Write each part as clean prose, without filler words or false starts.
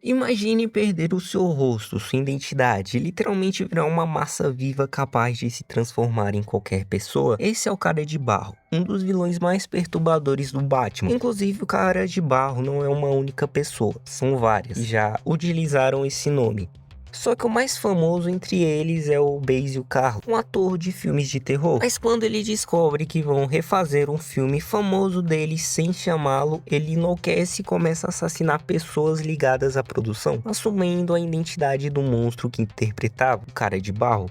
Imagine perder o seu rosto, sua identidade, e literalmente virar uma massa viva capaz de se transformar em qualquer pessoa. Esse é o Cara de Barro, um dos vilões mais perturbadores do Batman. Inclusive, o Cara de Barro não é uma única pessoa, são várias, que já utilizaram esse nome. Só que o mais famoso entre eles é o Basil Karlo, um ator de filmes de terror. Mas quando ele descobre que vão refazer um filme famoso dele sem chamá-lo, ele enlouquece e começa a assassinar pessoas ligadas à produção, assumindo a identidade do monstro que interpretava, o Cara de Barro.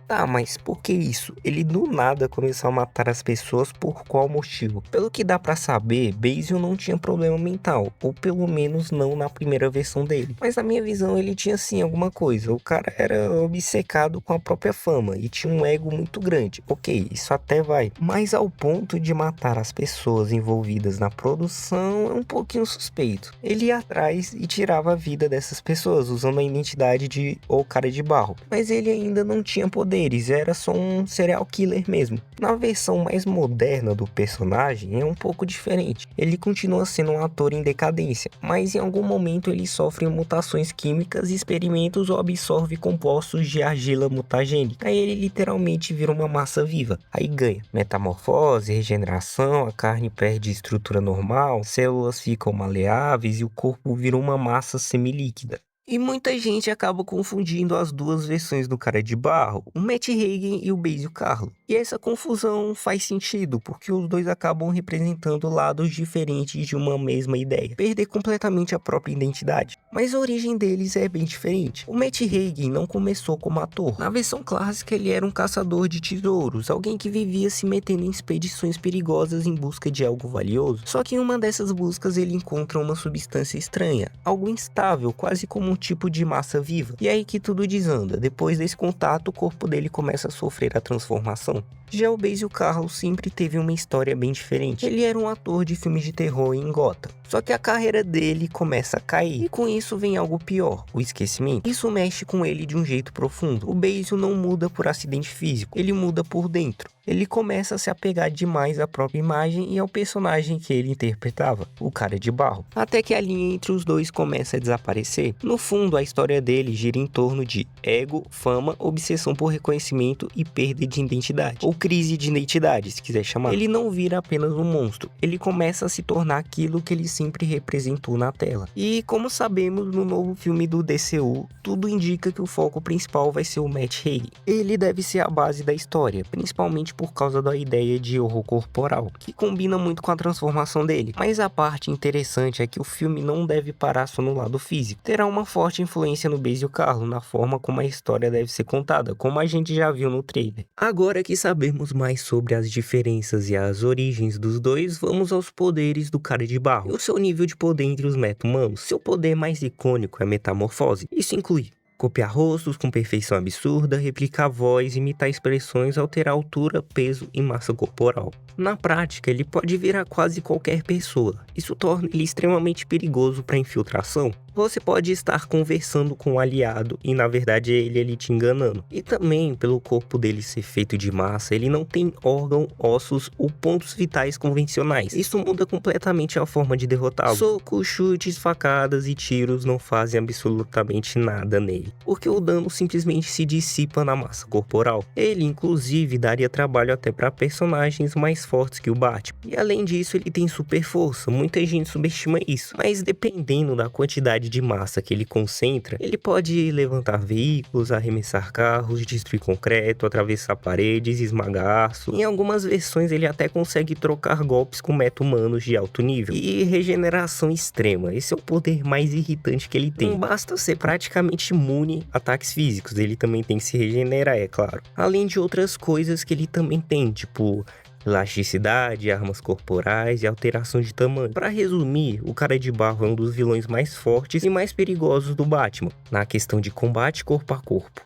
Tá, mas por que isso? Ele do nada começou a matar as pessoas por qual motivo? Pelo que dá pra saber, Basil não tinha problema mental, ou pelo menos não na primeira versão dele. Mas na minha visão ele tinha sim alguma coisa, o cara era obcecado com a própria fama e tinha um ego muito grande. Ok, isso até vai, mas ao ponto de matar as pessoas envolvidas na produção é um pouquinho suspeito. Ele ia atrás e tirava a vida dessas pessoas usando a identidade de O Cara de Barro, mas ele ainda não tinha poder. Era só um serial killer mesmo. Na versão mais moderna do personagem é um pouco diferente. Ele continua sendo um ator em decadência, mas em algum momento ele sofre mutações químicas e experimentos ou absorve compostos de argila mutagênica. Aí ele literalmente vira uma massa viva. Aí ganha metamorfose, regeneração, a carne perde estrutura normal, células ficam maleáveis e o corpo vira uma massa semilíquida. E muita gente acaba confundindo as duas versões do Cara de Barro, o Matt Hagen e o Basil Karlo. E essa confusão faz sentido, porque os dois acabam representando lados diferentes de uma mesma ideia, perder completamente a própria identidade. Mas a origem deles é bem diferente. O Matt Hagen não começou como ator. Na versão clássica ele era um caçador de tesouros, alguém que vivia se metendo em expedições perigosas em busca de algo valioso. Só que em uma dessas buscas ele encontra uma substância estranha, algo instável, quase como um tipo de massa viva. E é aí que tudo desanda. Depois desse contato, o corpo dele começa a sofrer a transformação. Já o Basil Karlo sempre teve uma história bem diferente. Ele era um ator de filmes de terror em Gotham. Só que a carreira dele começa a cair. E com isso vem algo pior, o esquecimento. Isso mexe com ele de um jeito profundo. O Basil não muda por acidente físico, ele muda por dentro. Ele começa a se apegar demais à própria imagem e ao personagem que ele interpretava, o Cara de Barro. Até que a linha entre os dois começa a desaparecer. No fundo, a história dele gira em torno de ego, fama, obsessão por reconhecimento e perda de identidade. Ou crise de identidade, se quiser chamar. Ele não vira apenas um monstro. Ele começa a se tornar aquilo que ele sempre representou na tela. E como sabemos, no novo filme do DCU, tudo indica que o foco principal vai ser o Matt Hagen. Ele deve ser a base da história, principalmente por causa da ideia de horror corporal, que combina muito com a transformação dele. Mas a parte interessante é que o filme não deve parar só no lado físico. Terá uma forte influência no Basil Karlo, na forma como a história deve ser contada, como a gente já viu no trailer. Agora que sabemos mais sobre as diferenças e as origens dos dois, vamos aos poderes do Cara de Barro e o seu nível de poder entre os meta-humanos. Seu poder mais icônico é a metamorfose. Isso inclui copiar rostos com perfeição absurda, replicar a voz, imitar expressões, alterar altura, peso e massa corporal. Na prática, ele pode virar quase qualquer pessoa. Isso torna ele extremamente perigoso para infiltração. Você pode estar conversando com um aliado e na verdade é ele te enganando. E também, pelo corpo dele ser feito de massa, ele não tem órgão, ossos ou pontos vitais convencionais. Isso muda completamente a forma de derrotá-lo. Socos, chutes, facadas e tiros não fazem absolutamente nada nele, porque o dano simplesmente se dissipa na massa corporal. Ele, inclusive, daria trabalho até para personagens mais fortes que o Batman. E além disso, ele tem super força. Muita gente subestima isso, mas dependendo da quantidade de massa que ele concentra, ele pode levantar veículos, arremessar carros, destruir concreto, atravessar paredes, esmagar aço. Em algumas versões ele até consegue trocar golpes com meta-humanos de alto nível. E regeneração extrema, esse é o poder mais irritante que ele tem. Não basta ser praticamente imune a ataques físicos, ele também tem que se regenerar, é claro. Além de outras coisas que ele também tem, tipo elasticidade, armas corporais e alteração de tamanho. Para resumir, o Cara de Barro é um dos vilões mais fortes e mais perigosos do Batman, na questão de combate corpo a corpo.